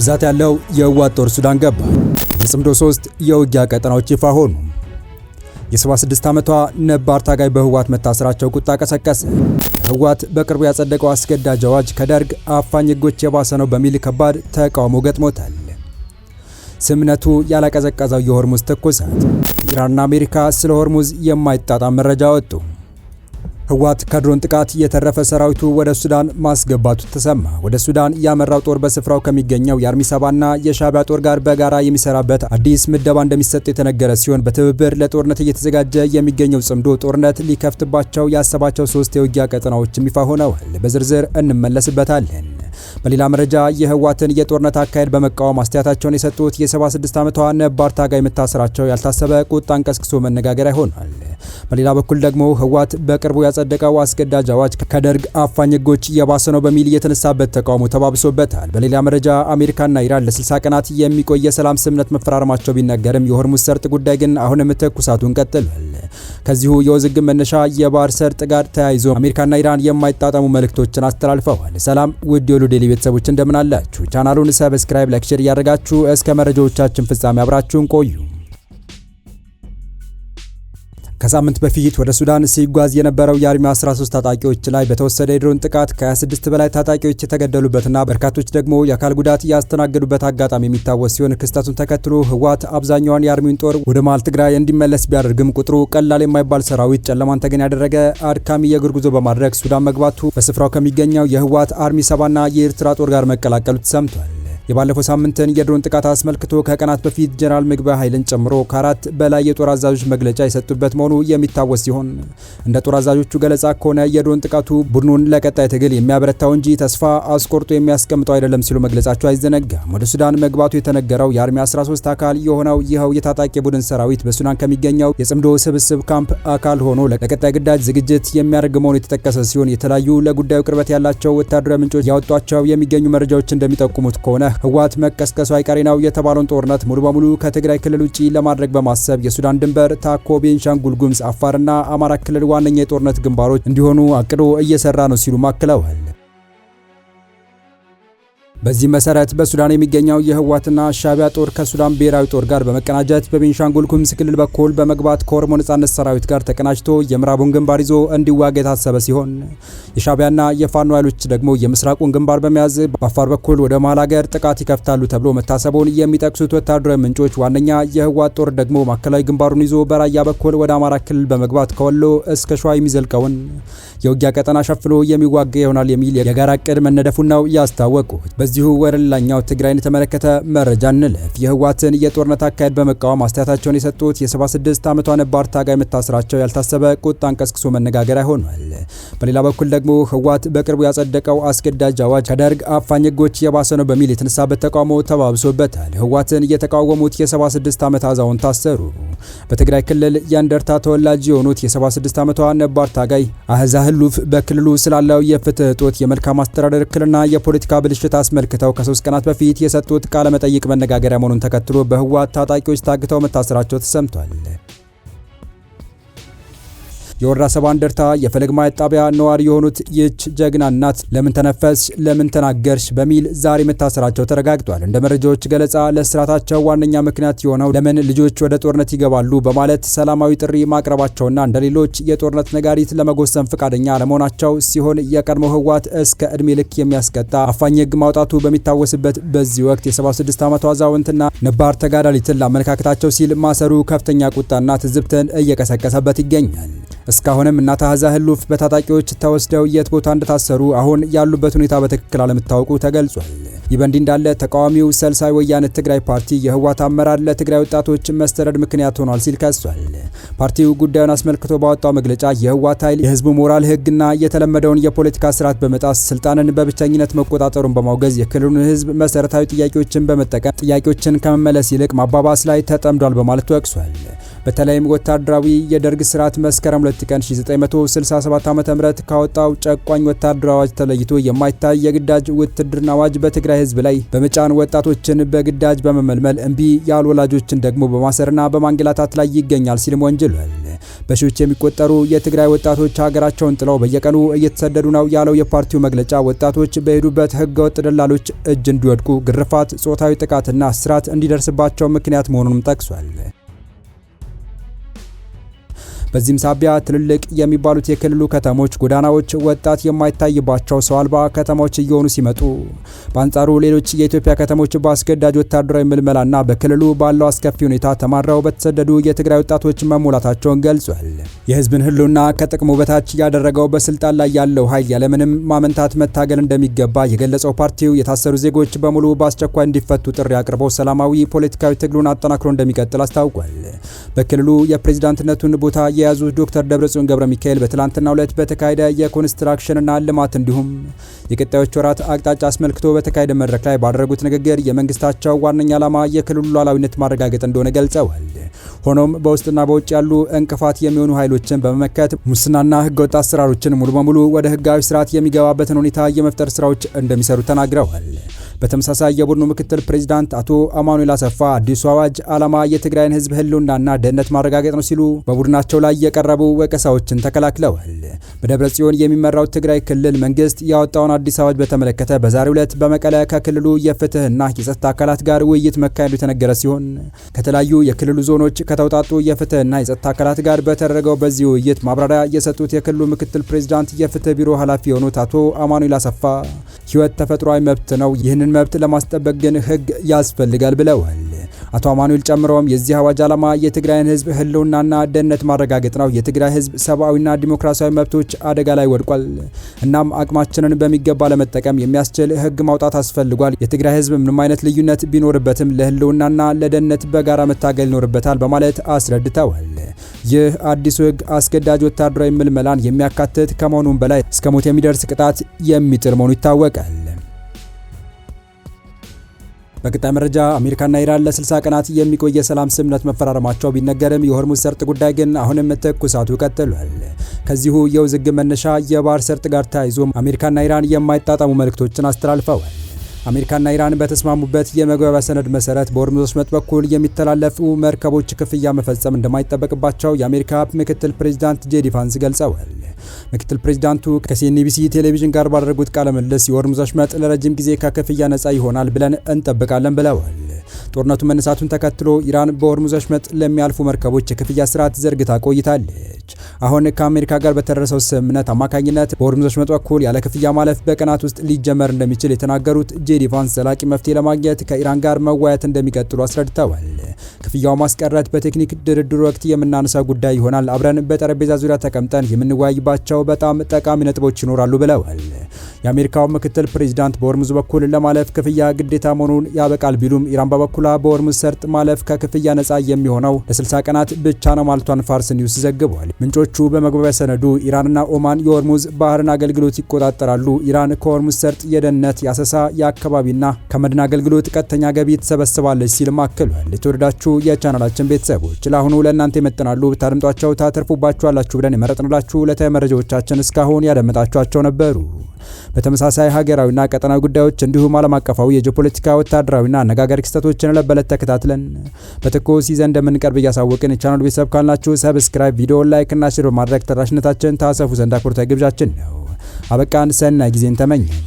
ብዛት ያለው የህወሓት ጦር ሱዳን ገባ። የጽምዶ 3 የውጊያ ቀጠናዎች ይፋ ሆኑ። የ76 ዓመቷ ነባር ታጋይ በህወሓት መታሰራቸው ቁጣ ቀሰቀሰ። ህወሓት በቅርቡ ያጸደቀው አስገዳጅ አዋጅ ከደርግ አፋኝ ህጎች የባሰ ነው በሚል ከባድ ተቃውሞ ገጥሞታል። ስምነቱ ያላቀዘቀዘው የሆርሙዝ ትኩሳት። ኢራንና አሜሪካ ስለ ሆርሙዝ የማይጣጣም መረጃ ወጡ። ህወሓት ከድሮን ጥቃት የተረፈ ሰራዊቱ ወደ ሱዳን ማስገባቱ ተሰማ። ወደ ሱዳን ያመራው ጦር በስፍራው ከሚገኘው የአርሚ 7ና የሻዕቢያ ጦር ጋር በጋራ የሚሰራበት አዲስ ምደባ እንደሚሰጥ የተነገረ ሲሆን በትብብር ለጦርነት እየተዘጋጀ የሚገኘው ጽምዶ ጦርነት ሊከፍትባቸው ያሰባቸው 3 የውጊያ ቀጠናዎችም ይፋ ሆነዋል። በዝርዝር እንመለስበታለን። በሌላ መረጃ የህወሓትን የጦርነት አካሄድ በመቃወም አስተያየታቸውን የሰጡት የ76 ዓመቷ ነባር ታጋይ መታሰራቸው ያልታሰበ ቁጣን ቀስቅሶ መነጋገሪያ ሆኗል። በሌላ በኩል ደግሞ ህወሓት በቅርቡ ያጸደቀው አስገዳጅ አዋጅ ከደርግ አፋኝ ህጎች የባሰ ነው በሚል የተነሳበት ተቃውሞ ተባብሶበታል። በሌላ መረጃ አሜሪካና ኢራን ለ60 ቀናት የሚቆይ የሰላም ስምምነት መፈራረማቸው ቢነገርም የሆርሙዝ ሰርጥ ጉዳይ ግን አሁንም ትኩሳቱን ቀጥሏል። ከዚሁ የውዝግብ መነሻ የባህር ሰርጥ ጋር ተያይዞ አሜሪካና ኢራን የማይጣጣሙ መልእክቶችን አስተላልፈዋል። ሰላም ውድ የሉ ዴይሊ ቤተሰቦች እንደምን አላችሁ? ቻናሉን ሰብስክራይብ፣ ላይክ፣ ሼር እያደረጋችሁ እስከ መረጃዎቻችን ፍጻሜ አብራችሁን ቆዩ። ከሳምንት በፊት ወደ ሱዳን ሲጓዝ የነበረው የአርሚ 13 ታጣቂዎች ላይ በተወሰደ የድሮን ጥቃት ከ26 በላይ ታጣቂዎች የተገደሉበትና በርካቶች ደግሞ የአካል ጉዳት ያስተናገዱበት አጋጣሚ የሚታወስ ሲሆን ክስተቱን ተከትሎ ህወሓት አብዛኛውን የአርሚውን ጦር ወደ መሃል ትግራይ እንዲመለስ ቢያደርግም ቁጥሩ ቀላል የማይባል ሰራዊት ጨለማን ተገን ያደረገ አድካሚ የእግር ጉዞ በማድረግ ሱዳን መግባቱ በስፍራው ከሚገኘው የህወሓት አርሚ 7ና የኤርትራ ጦር ጋር መቀላቀሉ ተሰምቷል። የባለፈው ሳምንትን የድሮን ጥቃት አስመልክቶ ከቀናት በፊት ጀነራል ምግበይ ኃይልን ጨምሮ ከ4 በላይ የጦር አዛዦች መግለጫ የሰጡበት መሆኑ የሚታወስ ሲሆን እንደ ጦር አዛዦቹ ገለጻ ከሆነ የድሮን ጥቃቱ ቡድኑን ለቀጣይ ትግል የሚያበረታው እንጂ ተስፋ አስቆርጦ የሚያስቀምጠው አይደለም ሲሉ መግለጻቸው አይዘነጋም። ወደ ሱዳን መግባቱ የተነገረው የአርሚ 13 አካል የሆነው ይኸው የታጣቂ ቡድን ሰራዊት በሱዳን ከሚገኘው የጽምዶ ስብስብ ካምፕ አካል ሆኖ ለቀጣይ ግዳጅ ዝግጅት የሚያደርግ መሆኑ የተጠቀሰ ሲሆን የተለያዩ ለጉዳዩ ቅርበት ያላቸው ወታደራዊ ምንጮች ያወጧቸው የሚገኙ መረጃዎች እንደሚጠቁሙት ከሆነ ህወሓት መቀስቀሱ አይቀሬ ነው የተባለውን ጦርነት ሙሉ በሙሉ ከትግራይ ክልል ውጪ ለማድረግ በማሰብ የሱዳን ድንበር ታኮ፣ ቤንሻንጉል ጉሙዝ፣ አፋርና አማራ ክልል ዋነኛ የጦርነት ግንባሮች እንዲሆኑ አቅዶ እየሰራ ነው ሲሉ አክለዋል። በዚህ መሰረት በሱዳን የሚገኘው የህወሓትና ሻዕቢያ ጦር ከሱዳን ብሔራዊ ጦር ጋር በመቀናጀት በቤንሻንጉል ጉሙዝ ክልል በኩል በመግባት ከኦሮሞ ነጻነት ሰራዊት ጋር ተቀናጅቶ የምዕራቡን ግንባር ይዞ እንዲዋጋ የታሰበ ሲሆን የሻዕቢያና የፋኖ ኃይሎች ደግሞ የምስራቁን ግንባር በመያዝ በአፋር በኩል ወደ መሃል ሀገር ጥቃት ይከፍታሉ ተብሎ መታሰቡን የሚጠቅሱት ወታደራዊ ምንጮች ዋነኛ የህወሓት ጦር ደግሞ ማዕከላዊ ግንባሩን ይዞ በራያ በኩል ወደ አማራ ክልል በመግባት ከወሎ እስከ ሸዋ የሚዘልቀውን የውጊያ ቀጠና ሸፍኖ የሚዋጋ ይሆናል የሚል የጋራ እቅድ መነደፉን ነው ያስታወቁት። በዚሁ ወደ ሌላኛው ትግራይን የተመለከተ መረጃ እንለፍ። የህወሓትን የጦርነት አካሄድ በመቃወም አስተያየታቸውን የሰጡት የ76 ዓመቷ ነባር ታጋይ መታሰራቸው ያልታሰበ ቁጣን ቀስቅሶ መነጋገሪያ ሆኗል። በሌላ በኩል ደግሞ ህወሓት በቅርቡ ያጸደቀው አስገዳጅ አዋጅ ከደርግ አፋኝ ህጎች የባሰ ነው በሚል የተነሳበት ተቃውሞ ተባብሶበታል። ህወሓትን የተቃወሙት የ76 ዓመት አዛውንት ታሰሩ። በትግራይ ክልል የእንደርታ ተወላጅ የሆኑት የ76 ዓመቷ ነባር ታጋይ አህዛ ህሉፍ በክልሉ ስላለው የፍትህ እጦት፣ የመልካም አስተዳደር እክልና የፖለቲካ ብልሽት አስመልክተው ከ3 ቀናት በፊት የሰጡት ቃለ መጠይቅ መነጋገሪያ መሆኑን ተከትሎ በህወሓት ታጣቂዎች ታግተው መታሰራቸው ተሰምቷል። የወረዳ 7 እንደርታ የፈለግ ማየት ጣቢያ ነዋሪ የሆኑት ይህች ጀግና እናት ለምን ተነፈስሽ፣ ለምን ተናገርሽ በሚል ዛሬ መታሰራቸው ተረጋግጧል። እንደ መረጃዎች ገለጻ ለእስራታቸው ዋነኛ ምክንያት የሆነው ለምን ልጆች ወደ ጦርነት ይገባሉ በማለት ሰላማዊ ጥሪ ማቅረባቸውና እንደሌሎች የጦርነት ነጋሪት ለመጎሰም ፈቃደኛ አለመሆናቸው ሲሆን የቀድሞ ህወሓት እስከ እድሜ ልክ የሚያስቀጣ አፋኝ ህግ ማውጣቱ በሚታወስበት በዚህ ወቅት የ76 ዓመቷ አዛውንትና ነባር ተጋዳሊትን ለአመለካከታቸው ሲል ማሰሩ ከፍተኛ ቁጣና ትዝብትን እየቀሰቀሰበት ይገኛል። እስካሁንም እናት አህዛ ህሉፍ በታጣቂዎች ተወስደው የት ቦታ እንደታሰሩ አሁን ያሉበት ሁኔታ በትክክል አለመታወቁ ተገልጿል። ይህ በእንዲህ እንዳለ ተቃዋሚው ሳልሳይ ወያነ ትግራይ ፓርቲ የህወሓት አመራር ለትግራይ ወጣቶች መሰደድ ምክንያት ሆኗል ሲል ከሷል። ፓርቲው ጉዳዩን አስመልክቶ ባወጣው መግለጫ የህወሓት ኃይል የህዝቡ ሞራል ህግና የተለመደውን የፖለቲካ ስርዓት በመጣስ ስልጣንን በብቸኝነት መቆጣጠሩን በማውገዝ የክልሉን ህዝብ መሰረታዊ ጥያቄዎችን በመጠቀም ጥያቄዎችን ከመመለስ ይልቅ ማባባስ ላይ ተጠምዷል በማለት ወቅሷል። በተለይም ወታደራዊ የደርግ ስርዓት መስከረም 2 ቀን 1967 ዓ.ም ካወጣው ጨቋኝ ወታደራዊ አዋጅ ተለይቶ የማይታይ የግዳጅ ውትድርና አዋጅ በትግራይ ህዝብ ላይ በመጫን ወጣቶችን በግዳጅ በመመልመል እምቢ ያሉ ወላጆችን ደግሞ በማሰርና በማንገላታት ላይ ይገኛል ሲልም ወንጅሏል። በሺዎች የሚቆጠሩ የትግራይ ወጣቶች ሀገራቸውን ጥለው በየቀኑ እየተሰደዱ ነው ያለው የፓርቲው መግለጫ ወጣቶች በሄዱበት ህገወጥ ደላሎች እጅ እንዲወድቁ ግርፋት፣ ጾታዊ ጥቃትና እስራት እንዲደርስባቸው ምክንያት መሆኑንም ጠቅሷል። በዚህም ሳቢያ ትልልቅ የሚባሉት የክልሉ ከተሞች ጎዳናዎች ወጣት የማይታይባቸው ሰው አልባ ከተሞች እየሆኑ ሲመጡ፣ በአንጻሩ ሌሎች የኢትዮጵያ ከተሞች በአስገዳጅ ወታደራዊ ምልመላና በክልሉ ባለው አስከፊ ሁኔታ ተማረው በተሰደዱ የትግራይ ወጣቶች መሞላታቸውን ገልጿል። የህዝብን ህልውና ከጥቅሙ በታች ያደረገው በስልጣን ላይ ያለው ኃይል ያለምንም ማመንታት መታገል እንደሚገባ የገለጸው ፓርቲው የታሰሩ ዜጎች በሙሉ በአስቸኳይ እንዲፈቱ ጥሪ አቅርበው ሰላማዊ ፖለቲካዊ ትግሉን አጠናክሮ እንደሚቀጥል አስታውቋል። በክልሉ የፕሬዝዳንትነቱን ቦታ የያዙት ዶክተር ደብረጽዮን ገብረ ሚካኤል በትላንትናው ዕለት በተካሄደ የኮንስትራክሽንና ልማት እንዲሁም የቀጣዮች ወራት አቅጣጫ አስመልክቶ በተካሄደ መድረክ ላይ ባደረጉት ንግግር የመንግስታቸው ዋነኛ ዓላማ የክልሉ ሉዓላዊነት ማረጋገጥ እንደሆነ ገልጸዋል። ሆኖም በውስጥና በውጭ ያሉ እንቅፋት የሚሆኑ ኃይሎችን በመመከት ሙስናና ህገወጥ አሰራሮችን ሙሉ በሙሉ ወደ ህጋዊ ስርዓት የሚገባበትን ሁኔታ የመፍጠር ስራዎች እንደሚሰሩ ተናግረዋል። በተመሳሳይ የቡድኑ ምክትል ፕሬዝዳንት አቶ አማኑኤል አሰፋ አዲሱ አዋጅ ዓላማ የትግራይን ህዝብ ህልውናና ደህንነት ማረጋገጥ ነው ሲሉ በቡድናቸው ላይ የቀረቡ ወቀሳዎችን ተከላክለዋል። በደብረ ጽዮን የሚመራው ትግራይ ክልል መንግስት ያወጣውን አዲስ አዋጅ በተመለከተ በዛሬው ዕለት በመቀለ ከክልሉ የፍትህና የጸጥታ አካላት ጋር ውይይት መካሄዱ የተነገረ ሲሆን ከተለያዩ የክልሉ ዞኖች ከተውጣጡ የፍትህና የጸጥታ አካላት ጋር በተደረገው በዚህ ውይይት ማብራሪያ የሰጡት የክልሉ ምክትል ፕሬዝዳንት የፍትህ ቢሮ ኃላፊ የሆኑት አቶ አማኑኤል አሰፋ ህይወት ተፈጥሯዊ መብት ነው፣ ይህንን መብት ለማስጠበቅ ግን ህግ ያስፈልጋል ብለዋል። አቶ አማኑኤል ጨምረውም የዚህ አዋጅ ዓላማ የትግራይን ህዝብ ህልውናና ደህንነት ማረጋገጥ ነው። የትግራይ ህዝብ ሰብአዊና ዲሞክራሲያዊ መብቶች አደጋ ላይ ወድቋል። እናም አቅማችንን በሚገባ ለመጠቀም የሚያስችል ህግ ማውጣት አስፈልጓል። የትግራይ ህዝብ ምንም አይነት ልዩነት ቢኖርበትም ለህልውናና ለደህንነት በጋራ መታገል ይኖርበታል በማለት አስረድተዋል። ይህ አዲሱ ህግ አስገዳጅ ወታደራዊ ምልመላን የሚያካትት ከመሆኑም በላይ እስከ ሞት የሚደርስ ቅጣት የሚጥል መሆኑ ይታወቃል። በቀጣይ መረጃ አሜሪካና ኢራን ለ60 ቀናት የሚቆይ የሰላም ስምምነት መፈራረማቸው ቢነገርም የሆርሙዝ ሰርጥ ጉዳይ ግን አሁንም ትኩሳቱ ቀጥሏል። ከዚሁ የውዝግብ መነሻ የባህር ሰርጥ ጋር ተያይዞ አሜሪካና ኢራን የማይጣጣሙ መልእክቶችን አስተላልፈዋል። አሜሪካና ኢራን በተስማሙበት የመግባቢያ ሰነድ መሰረት በሆርሙዝ ወሽመጥ በኩል የሚተላለፉ መርከቦች ክፍያ መፈጸም እንደማይጠበቅባቸው የአሜሪካ ምክትል ፕሬዝዳንት ጄዲ ቫንስ ገልጸዋል። ምክትል ፕሬዝዳንቱ ከሲኤንቢሲ ቴሌቪዥን ጋር ባደረጉት ቃለ ምልልስ የሆርሙዝ ወሽመጥ ለረጅም ጊዜ ከክፍያ ነጻ ይሆናል ብለን እንጠብቃለን ብለዋል። ጦርነቱ መነሳቱን ተከትሎ ኢራን በሆርሙዝ ወሽመጥ ለሚያልፉ መርከቦች የክፍያ ስርዓት ዘርግታ ቆይታለች። አሁን ከአሜሪካ ጋር በተደረሰው ስምምነት አማካኝነት በሆርሙዝ ወሽመጥ በኩል ያለ ክፍያ ማለፍ በቀናት ውስጥ ሊጀመር እንደሚችል የተናገሩት ጄዲ ቫንስ ዘላቂ መፍትሄ ለማግኘት ከኢራን ጋር መወያየት እንደሚቀጥሉ አስረድተዋል። ክፍያው ማስቀረት በቴክኒክ ድርድር ወቅት የምናነሳው ጉዳይ ይሆናል። አብረን በጠረጴዛ ዙሪያ ተቀምጠን የምንወያይባቸው በጣም ጠቃሚ ነጥቦች ይኖራሉ ብለዋል። የአሜሪካው ምክትል ፕሬዝዳንት በሆርሙዝ በኩል ለማለፍ ክፍያ ግዴታ መሆኑን ያበቃል ቢሉም ኢራን በበኩሏ በሆርሙዝ ሰርጥ ማለፍ ከክፍያ ነጻ የሚሆነው ለ60 ቀናት ብቻ ነው ማለቷን ፋርስ ኒውስ ዘግቧል። ምንጮቹ በመግባቢያ ሰነዱ ኢራንና ኦማን የሆርሙዝ ባህርን አገልግሎት ይቆጣጠራሉ። ኢራን ከሆርሙዝ ሰርጥ የደህንነት፣ የአሰሳ፣ የአካባቢና ከመድን አገልግሎት ቀጥተኛ ገቢ ትሰበስባለች ሲልም አክሏል። የተወደዳችሁ የቻናላችን ቤተሰቦች ለአሁኑ ለእናንተ ይመጥናሉ ብታደምጧቸው ታተርፉባችኋላችሁ ብለን የመረጥንላችሁ ዕለታዊ መረጃዎቻችን እስካሁን ያደመጣችኋቸው ነበሩ። በተመሳሳይ ሀገራዊና ቀጠናዊ ጉዳዮች እንዲሁም ዓለም አቀፋዊ የጂኦፖለቲካ ወታደራዊና አነጋጋሪ ክስተቶችን ለበለት ተከታትለን በትኩስ ይዘን እንደምንቀርብ እያሳወቅን የቻናሉ ቤተሰብ ካልናችሁ ሰብስክራይብ፣ ቪዲዮ ላይክ እና ሼር በማድረግ ተደራሽነታችን ታሰፉ ዘንድ አክብሮታዊ ግብዣችን ነው። አበቃን። ሰናይ ጊዜን ተመኘን።